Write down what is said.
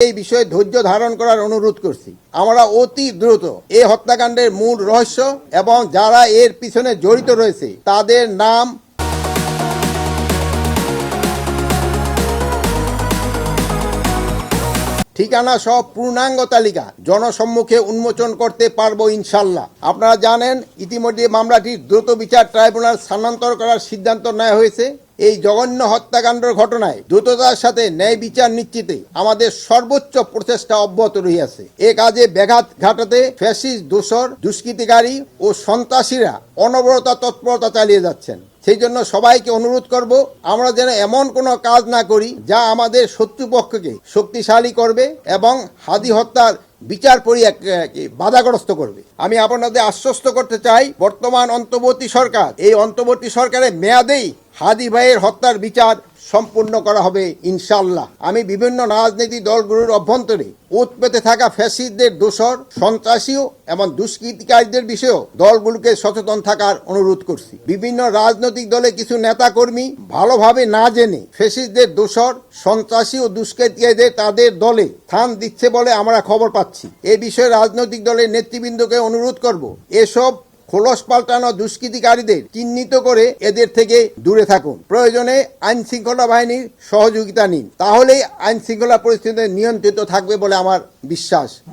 এই বিষয়ে ধৈর্য ধারণ করার অনুরোধ করছি। আমরা অতি দ্রুত এই হত্যাকাণ্ডের মূল রহস্য এবং যারা এর পিছনে জড়িত রয়েছে তাদের নাম, ঠিকানা সহ পূর্ণাঙ্গ তালিকা জনসম্মুখে উন্মোচন করতে পারবো ইনশাল্লাহ। আপনারা জানেন ইতিমধ্যে মামলাটি দ্রুত বিচার ট্রাইব্যুনাল স্থানান্তর করার সিদ্ধান্ত নেওয়া হয়েছে। এই জঘন্য হত্যাকাণ্ডের ঘটনায় দ্রুততার সাথে ন্যায় বিচার নিশ্চিতে আমাদের সর্বোচ্চ প্রচেষ্টা অব্যাহত রহিয়াছে। এ কাজে ব্যাঘাত ঘটাতে ফ্যাসিস্ট দোসর, দুষ্কৃতিকারী ও সন্ত্রাসীরা অনবরত তৎপরতা চালিয়ে যাচ্ছেন। সেই জন্য সবাইকে অনুরোধ করব, আমরা যেন এমন কোনো কাজ না করি যা আমাদের শত্রুপক্ষকে শক্তিশালী করবে এবং হাদি হত্যার বিচার প্রক্রিয়াকে বাধাগ্রস্ত করবে। আমি আপনাদের আশ্বস্ত করতে চাই, বর্তমান অন্তর্বর্তী সরকার, এই অন্তর্বর্তী সরকারের মেয়াদেই হাদি ভাইয়ের হত্যার বিচার সম্পূর্ণ করা হবে ইনশাল্লাহ। আমি বিভিন্ন রাজনৈতিক দলগুলোর অভ্যন্তরে উৎপেতে থাকা ফ্যাসিস্টদের দোসর, সন্ত্রাসী এবং দুষ্কৃতিকারীদের বিষয়েও দলগুলোকে সচেতন থাকার অনুরোধ করছি। বিভিন্ন রাজনৈতিক দলে কিছু নেতাকর্মী ভালোভাবে না জেনে ফ্যাসিস্টদের দোসর, সন্ত্রাসী ও দুষ্কৃতিকারীদের তাদের দলে স্থান দিচ্ছে বলে আমরা খবর পাচ্ছি। এ বিষয়ে রাজনৈতিক দলের নেতৃবৃন্দকে অনুরোধ করব, এসব খোলস পাল্টানো দুষ্কৃতিকারীদের চিহ্নিত করে এদের থেকে দূরে থাকুন। প্রয়োজনে আইন শৃঙ্খলা বাহিনীর সহযোগিতা নিন, তাহলেই আইন শৃঙ্খলা পরিস্থিতি নিয়ন্ত্রিত থাকবে বলে আমার বিশ্বাস।